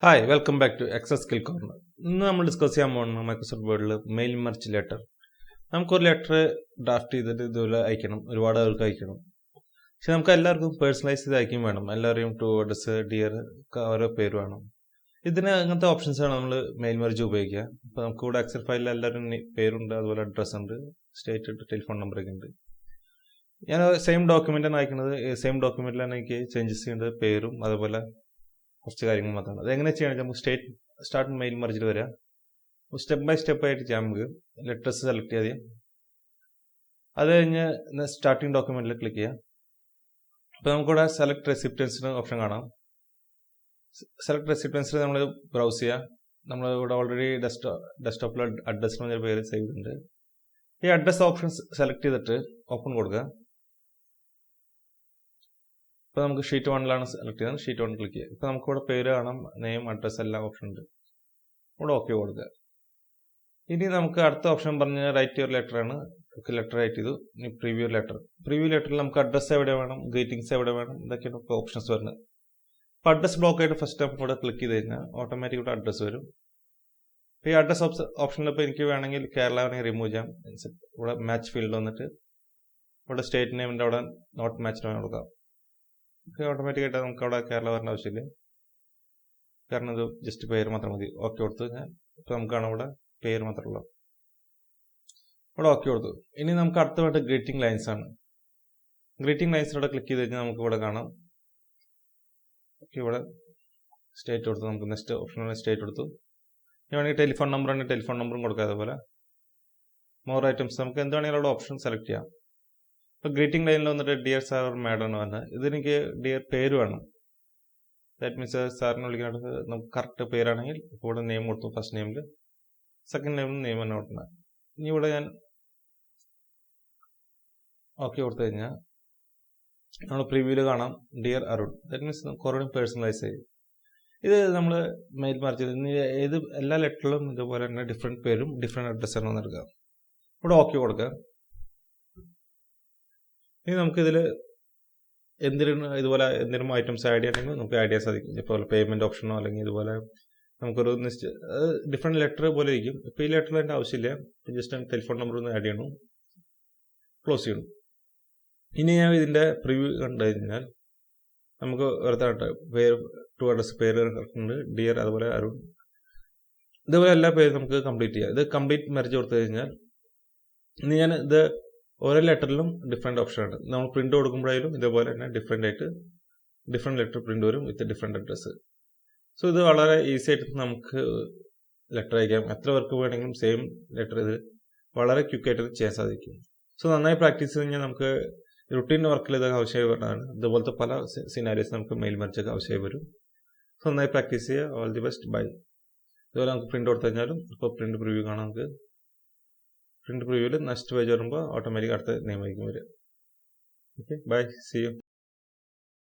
Hi welcome back to access skill corner. ഇന്ന് നമ്മൾ discuss ചെയ്യാൻ പോകുന്നത് മൈക്രോസോഫ്റ്റ് വേർഡിൽ മെയിൽ മെർജ് ലെറ്റർ. നമുക്കൊരു ലെറ്റർ ഡ്രാഫ്റ്റ് ചെയ്തിട്ട് ഇതുപോലെ അയക്കണം, ഒരുപാട് ആൾക്ക് അയക്കണം. പക്ഷെ നമുക്ക് എല്ലാവർക്കും പേഴ്സണലൈസ് ചെയ്ത് അയക്കും വേണം. എല്ലാവരെയും ടുവേർഡ്സ് ഡിയർ ഓരോ പേര് വേണം. ഇതിന് അങ്ങനത്തെ ഓപ്ഷൻസാണ് നമ്മൾ മെയിൽ മെർജ് ഉപയോഗിക്കുക. അപ്പോൾ നമുക്ക് ഇവിടെ എക്സൽ ഫയലിൽ എല്ലാവരും പേരുണ്ട്, അതുപോലെ അഡ്രസ്സ് ഉണ്ട്, സ്റ്റേറ്റ് ഉണ്ട്, ടെലിഫോൺ നമ്പറൊക്കെ ഉണ്ട്. ഞാൻ സെയിം ഡോക്യുമെൻ്റാണ് അയക്കുന്നത്. സെയിം ഡോക്യുമെൻറ്റിലാണ് എനിക്ക് ചേഞ്ചസ് ചെയ്യേണ്ടത്, പേരും അതുപോലെ കുറച്ച് കാര്യങ്ങൾ മാത്രമാണ്. അതെങ്ങനെ ചെയ്യണമെങ്കിൽ നമുക്ക് സ്റ്റാർട്ട് മെയിൽ മർജിൽ വരാം. സ്റ്റെപ്പ് ബൈ സ്റ്റെപ്പ് ആയിട്ട് ചെയ്യാം. നമുക്ക് ലെറ്റേഴ്സ് സെലക്ട് ചെയ്യാം. അത് കഴിഞ്ഞ് സ്റ്റാർട്ടിങ് ഡോക്യുമെന്റിൽ ക്ലിക്ക് ചെയ്യാം. അപ്പോൾ നമുക്കിവിടെ സെലക്ട് റെസിപ്റ്റൻസിന് ഓപ്ഷൻ കാണാം. സെലക്ട് റെസിപ്റ്റൻസിൽ നമ്മൾ ബ്രൗസ് ചെയ്യാം. നമ്മൾ ഇവിടെ ഓൾറെഡി ഡെസ്ക്ടോപ്പിൽ അഡ്രസ് എന്ന് പറഞ്ഞ പേര് സേവ് ചെയ്തിട്ടുണ്ട്. ഈ അഡ്രസ് ഓപ്ഷൻ സെലക്ട് ചെയ്തിട്ട് ഓപ്പൺ കൊടുക്കുക. ഇപ്പോൾ നമുക്ക് ഷീറ്റ് 1 സെലക്ട് ചെയ്താൽ ഷീറ്റ് 1 ക്ലിക്ക് ചെയ്യുക. ഇപ്പോൾ നമുക്കിവിടെ പേര് കാണാം, നെയിം, അഡ്രസ് എല്ലാം ഓപ്ഷൻ ഉണ്ട്. ഇവിടെ ഓക്കെ കൊടുക്കുക. ഇനി നമുക്ക് അടുത്ത ഓപ്ഷൻ പറഞ്ഞ റൈറ്റ് യുവർ ലെറ്റർ ആണ്. ലെറ്റർ റൈറ്റ് ചെയ്തു. ഇനി പ്രിവ്യൂ ലെറ്റർ. പ്രിവ്യൂ ലെറ്ററിൽ നമുക്ക് അഡ്രസ് എവിടെ വേണം, ഗ്രീറ്റിംഗ്സ് എവിടെ വേണം, ഇതൊക്കെയാണ് ഇപ്പോൾ ഓപ്ഷൻസ് വരുന്നത്. ഇപ്പോൾ അഡ്രസ് ബ്ലോക്ക് ആയിട്ട് ഫസ്റ്റ് നമുക്ക് ഇവിടെ ക്ലിക്ക് ചെയ്ത് കഴിഞ്ഞാൽ ഓട്ടോമാറ്റിക് ഇവിടെ അഡ്രസ് വരും. ഇപ്പോൾ ഈ അഡ്രസ് ഓപ്ഷനിൽ ഇപ്പോൾ എനിക്ക് വേണമെങ്കിൽ കേരള വേണമെങ്കിൽ റിമൂവ് ചെയ്യാം. ഇവിടെ മാച്ച് ഫീൽഡ് വന്നിട്ട് ഇവിടെ സ്റ്റേറ്റ് നെയിമിൻ്റെ അവിടെ നോട്ട് മാച്ച് കൊടുക്കാം. ഓട്ടോമാറ്റിക്കായിട്ട് നമുക്ക് അവിടെ കേരള വരേണ്ട ആവശ്യമില്ല, കാരണം ഇത് ജസ്റ്റ് പേര് മാത്രം മതി. ഓക്കെ കൊടുത്തു കഴിഞ്ഞാൽ ഇപ്പോൾ നമുക്കാണ് ഇവിടെ പേര് മാത്രമുള്ളത്. ഇവിടെ ഓക്കെ കൊടുത്തു. ഇനി നമുക്ക് അടുത്തതായിട്ട് ഗ്രീറ്റിംഗ് ലൈൻസ് ആണ്. ഗ്രീറ്റിംഗ് ലൈൻസിലൂടെ ക്ലിക്ക് ചെയ്ത് കഴിഞ്ഞാൽ നമുക്ക് ഇവിടെ കാണാം. ഓക്കെ, ഇവിടെ സ്റ്റേറ്റ് കൊടുത്തു. നമുക്ക് നെക്സ്റ്റ് ഓപ്ഷനാണ് സ്റ്റേറ്റ് കൊടുത്തു. ഇനി വേണമെങ്കിൽ ടെലിഫോൺ നമ്പർ ആണെങ്കിൽ ടെലിഫോൺ നമ്പറും കൊടുക്കാം. അതുപോലെ മോർ ഐറ്റംസ് നമുക്ക് എന്താണെങ്കിലും അവിടെ ഓപ്ഷൻ സെലക്ട് ചെയ്യാം. ഇപ്പോൾ ഗ്രീറ്റിംഗ് ലൈനിൽ വന്നിട്ട് ഡിയർ സാർ ഓർ മാഡം എന്ന് പറഞ്ഞാൽ ഇതെനിക്ക് ഡിയർ പേര് വേണം. ദാറ്റ് മീൻസ് സാറിനെ വിളിക്കാനായിട്ട് നമുക്ക് കറക്റ്റ് പേരാണെങ്കിൽ ഇവിടെ നെയിം കൊടുത്തു. ഫസ്റ്റ് നെയിമിൽ, സെക്കൻഡ് നെയിമിൽ നെയിം തന്നെ കൊടുക്കണം. ഇനി ഇവിടെ ഞാൻ ഓക്കെ കൊടുത്തു കഴിഞ്ഞാൽ നമ്മൾ പ്രിവ്യൂവിൽ കാണാം ഡിയർ അരുൺ. ദാറ്റ് മീൻസ് കുറേ പേഴ്സണലൈസ് ചെയ്യും. ഇത് നമ്മൾ മെയിൽ മാർച്ച് ചെയ്ത് എല്ലാ ലെറ്ററിലും ഇതുപോലെ തന്നെ ഡിഫറെൻറ്റ് പേരും ഡിഫറെൻറ്റ് അഡ്രസ്സാണ് വന്നെടുക്കുക. ഇവിടെ ഓക്കെ കൊടുക്കുക. ഇനി നമുക്കിതിൽ ഇതുപോലെ എന്തെങ്കിലും ഐറ്റംസ് ആഡ് ചെയ്യണമെങ്കിൽ നമുക്ക് ആഡ് ചെയ്യാൻ സാധിക്കും. ഇപ്പോൾ പേയ്മെൻറ്റ് ഓപ്ഷനോ അല്ലെങ്കിൽ ഇതുപോലെ നമുക്കൊരു ഡിഫറെൻറ്റ് ലെറ്റർ പോലെ ഇരിക്കും. ഇപ്പോൾ ഈ ലെറ്ററിൽ എൻ്റെ ആവശ്യമില്ല, ജസ്റ്റ് ടെലിഫോൺ നമ്പർ ഒന്ന് ആഡ് ചെയ്യണം, ക്ലോസ് ചെയ്യണം. ഇനി ഞാൻ ഇതിൻ്റെ പ്രിവ്യൂ കണ്ടു കഴിഞ്ഞാൽ നമുക്ക് വെറുതെ പേര് അഡ്രസ് പേര് ഉണ്ട്, ഡിയർ, അതുപോലെ അരുൺ, ഇതുപോലെ എല്ലാ പേരും നമുക്ക് കംപ്ലീറ്റ് ചെയ്യാം. ഇത് കംപ്ലീറ്റ് മെർജ് കൊടുത്തു കഴിഞ്ഞാൽ ഇനി ഞാൻ ഇത് ഓരോ ലെറ്ററിലും ഡിഫറെൻറ്റ് ഓപ്ഷനാണ്. നമ്മൾ പ്രിന്റ് കൊടുക്കുമ്പോഴായാലും ഇതേപോലെ തന്നെ ഡിഫറെൻറ്റ് ലെറ്റർ പ്രിന്റ് വരും വിത്ത് ഡിഫറെൻറ്റ് അഡ്രസ്സ്. സോ ഇത് വളരെ ഈസി ആയിട്ട് നമുക്ക് ലെറ്റർ അയക്കാം. എത്ര പേർക്ക് വേണമെങ്കിലും സെയിം ലെറ്റർ ഇത് വളരെ ക്വിക്കായിട്ട് ചെയ്യാൻ സാധിക്കും. സോ നന്നായി പ്രാക്ടീസ് ചെയ്ത് കഴിഞ്ഞാൽ നമുക്ക് റുട്ടീൻ വർക്കിൽ ഇതൊക്കെ ആവശ്യമായി വരുന്നതാണ്. ഇതുപോലത്തെ പല സിനാരിയോസ് നമുക്ക് മെയിൽ മെർജൊക്കെ ആവശ്യമായി വരും. സോ നന്നായി പ്രാക്ടീസ് ചെയ്യുക. All the best, bye. ഇതുപോലെ നമുക്ക് പ്രിന്റ് കൊടുത്തു കഴിഞ്ഞാലും ഇപ്പോൾ പ്രിന്റ് പ്രിവ്യൂ കാണാം. നമുക്ക് പ്രിന്റ് പ്രിവ്യൂവിൽ നെക്സ്റ്റ് പേജ് വരുമ്പോൾ ഓട്ടോമാറ്റിക് അടുത്ത നെയിം ആയിരിക്കും വരിക. Okay, bye, see U.